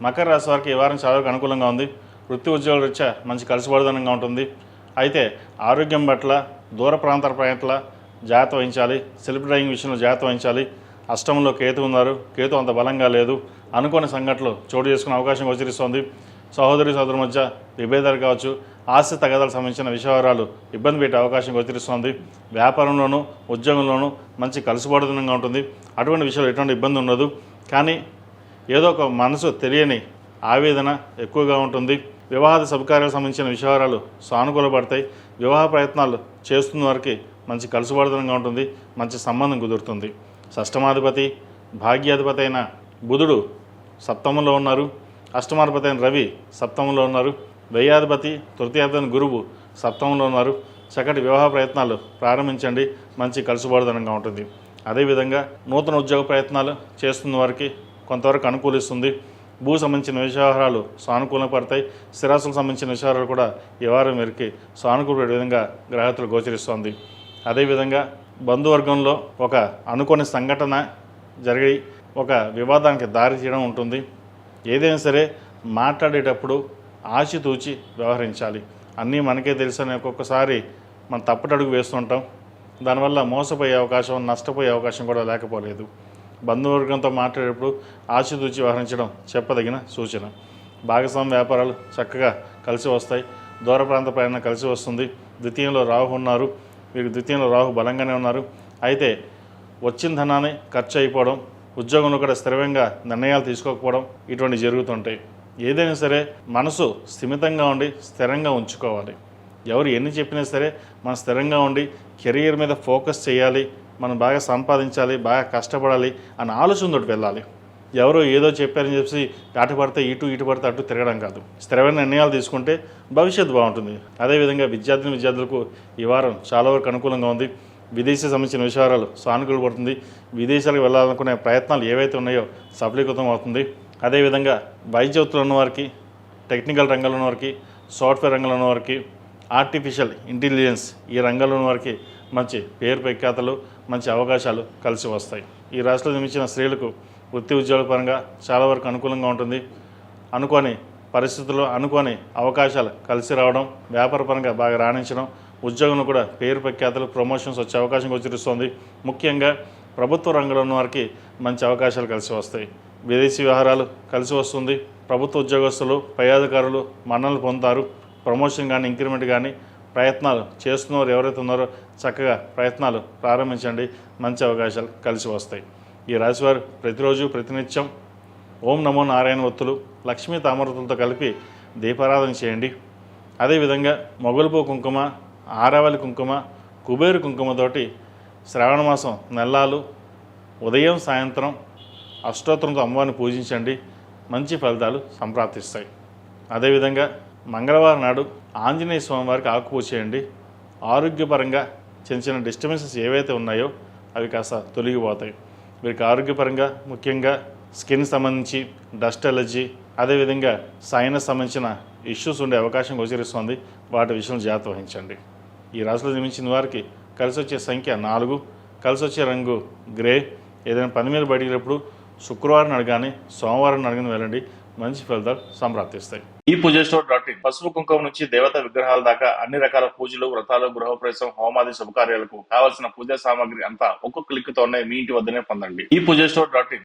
మకర రాశి వారికి ఈ వారం చాలా అనుకూలంగా ఉంది. వృత్తి ఉద్యోగాల రీత్యా మంచి కలిసిబడిదనంగా ఉంటుంది. అయితే ఆరోగ్యం పట్ల దూర ప్రాంతాల ప్రయాణాల జాగ్రత్త వహించాలి. సెల్ఫ్ డ్రైవింగ్ విషయంలో జాగ్రత్త వహించాలి. అష్టమంలో కేతు ఉన్నారు. కేతు అంత బలంగా లేదు. అనుకోని సంఘటనలు చోటు చేసుకునే అవకాశం గోచరిస్తోంది. సహోదరుల మధ్య విభేదాలు కావచ్చు, ఆస్తి తగాదాలకు సంబంధించిన విషయాలు ఇబ్బంది పెట్టే అవకాశం గోచరిస్తోంది. వ్యాపారంలోనూ ఉద్యోగంలోనూ మంచి కలిసిబడిదనంగా ఉంటుంది. అటువంటి విషయాలు ఎటువంటి ఇబ్బంది ఉండదు. కానీ ఏదో ఒక మనసు తెలియని ఆవేదన ఎక్కువగా ఉంటుంది. వివాహ శుభకార్యాలకు సంబంధించిన విషయాలు సానుకూలపడతాయి. వివాహ ప్రయత్నాలు చేస్తున్న వారికి మంచి కలుసుబడదనంగా ఉంటుంది. మంచి సంబంధం కుదురుతుంది. షష్టమాధిపతి భాగ్యాధిపతి అయిన బుధుడు సప్తమంలో ఉన్నారు. అష్టమాధిపతి అయిన రవి సప్తమంలో ఉన్నారు. వ్యయాధిపతి తృతీయాధిపతి గురువు సప్తమంలో ఉన్నారు. చక్కటి వివాహ ప్రయత్నాలు ప్రారంభించండి. మంచి కలుసుబడదనంగా ఉంటుంది. అదేవిధంగా నూతన ఉద్యోగ ప్రయత్నాలు చేస్తున్న వారికి కొంతవరకు అనుకూలిస్తుంది. భూ సంబంధించిన వ్యవహారాలు సానుకూలంగా పడతాయి. స్థిరాస్తులకు సంబంధించిన విషయాలు కూడా ఈ వారం వీరికి సానుకూల విధంగా గ్రహతులు గోచరిస్తోంది. అదేవిధంగా బంధువర్గంలో ఒక అనుకోని సంఘటన జరిగి ఒక వివాదానికి దారి తీయడం ఉంటుంది. ఏదైనా సరే మాట్లాడేటప్పుడు ఆచితూచి వ్యవహరించాలి. అన్నీ మనకే తెలుసని ఒక్కొక్కసారి మనం తప్పుటడుగు వేస్తుంటాం. దానివల్ల మోసపోయే అవకాశం, నష్టపోయే అవకాశం కూడా లేకపోలేదు. బంధువర్గంతో మాట్లాడేటప్పుడు ఆచితూచి వ్యవహరించడం చెప్పదగిన సూచన. భాగస్వామ్య వ్యాపారాలు చక్కగా కలిసి వస్తాయి. దూర ప్రాంత ప్రయాణం కలిసి వస్తుంది. ద్వితీయంలో రాహు ఉన్నారు. వీరికి ద్వితీయంలో రాహు బలంగానే ఉన్నారు. అయితే వచ్చిన ధనాన్ని ఖర్చు అయిపోవడం, ఉద్యోగంలో కూడా స్థిరంగా నిర్ణయాలు తీసుకోకపోవడం ఇటువంటి జరుగుతుంటాయి. ఏదైనా సరే మనసు స్థిమితంగా ఉండి స్థిరంగా ఉంచుకోవాలి. ఎవరు ఎన్ని చెప్పినా సరే మనం స్థిరంగా ఉండి కెరీర్ మీద ఫోకస్ చేయాలి. మనం బాగా సంపాదించాలి, బాగా కష్టపడాలి అన్న ఆలోచనతోటి వెళ్ళాలి. ఎవరో ఏదో చెప్పారని చెప్పి అటు పడితే ఇటు పడితే అటు తిరగడం కాదు. స్థిరమైన నిర్ణయాలు తీసుకుంటే భవిష్యత్తు బాగుంటుంది. అదేవిధంగా విద్యార్థులకు ఈ వారం చాలా వరకు అనుకూలంగా ఉంది. విదేశీ సంబంధించిన విషయాలు సానుకూల పడుతుంది. విదేశాలకు వెళ్ళాలనుకునే ప్రయత్నాలు ఏవైతే ఉన్నాయో సఫలీకృతం అవుతుంది. అదేవిధంగా వైద్య వృత్తులు ఉన్నవారికి, టెక్నికల్ రంగంలో ఉన్నవారికి, సాఫ్ట్వేర్ రంగంలో ఉన్నవారికి, ఆర్టిఫిషియల్ ఇంటెలిజెన్స్ ఈ రంగంలో ఉన్నవారికి మంచి పేరు ప్రఖ్యాతలు, మంచి అవకాశాలు కలిసి వస్తాయి. ఈ రాశిలో జన్మించిన స్త్రీలకు వృత్తి ఉద్యోగ పరంగా చాలా వరకు అనుకూలంగా ఉంటుంది. అనుకోని పరిస్థితుల్లో అనుకోని అవకాశాలు కలిసి రావడం, వ్యాపార పరంగా బాగా రాణించడం, ఉద్యోగంలో కూడా పేరు ప్రఖ్యాతలు, ప్రమోషన్స్ వచ్చే అవకాశం గోచరిస్తుంది. ముఖ్యంగా ప్రభుత్వ రంగంలో ఉన్న వారికి మంచి అవకాశాలు కలిసి వస్తాయి. విదేశీ వ్యవహారాలు కలిసి వస్తుంది. ప్రభుత్వ ఉద్యోగస్తులు, పై అధికారులు మన్ననలు పొందుతారు. ప్రమోషన్ కానీ ఇంక్రిమెంట్ కానీ ప్రయత్నాలు చేస్తున్నవారు ఎవరైతే ఉన్నారో చక్కగా ప్రయత్నాలు ప్రారంభించండి. మంచి అవకాశాలు కలిసి వస్తాయి. ఈ రాశివారు ప్రతిరోజు ప్రతినిత్యం ఓం నమో నారాయణ ఒత్తులు, లక్ష్మీ తామరతులతో కలిపి దీపారాధన చేయండి. అదేవిధంగా మొగలుపూ కుంకుమ, ఆరావళి కుంకుమ, కుబేరు కుంకుమతోటి శ్రావణ మాసం నెల్లాలు ఉదయం సాయంత్రం అష్టోత్తరంతో అమ్మవారిని పూజించండి. మంచి ఫలితాలు సంప్రాప్తిస్తాయి. అదేవిధంగా మంగళవారం నాడు ఆంజనేయ స్వామి వారికి ఆకుపూజ చేయండి. ఆరోగ్యపరంగా చిన్న చిన్న డిస్టర్బెన్సెస్ ఏవైతే ఉన్నాయో అవి కాస్త తొలగిపోతాయి. వీరికి ఆరోగ్యపరంగా ముఖ్యంగా స్కిన్ సంబంధించి డస్ట్ ఎలర్జీ, అదేవిధంగా సైనస్ సంబంధించిన ఇష్యూస్ ఉండే అవకాశం గోచరిస్తుంది. వాటి విషయంలో జాగ్రత్త వహించండి. ఈ రాశిలో జన్మించిన వారికి కలిసి వచ్చే సంఖ్య 4, కలిసి వచ్చే రంగు గ్రే. ఏదైనా పని మీద బయటికి శుక్రవారం అడగానే సోమవారం అడగని వెళ్ళండి. మంచి ఫలితాలు సంప్రాప్తిస్తాయి. ఈ పూజస్టోర్.in పసుపు కుంకుమ నుంచి దేవతా విగ్రహాల దాకా అన్ని రకాల పూజలు, వ్రతాలు, గృహప్రవేశం, హోమాది శుభకార్యాలకు కావలసిన పూజా సామాగ్రి అంతా ఒక్కొక్క క్లిక్ తోనే మీ ఇంటి వద్దనే పొందండి. ఈ పూజస్టోర్.in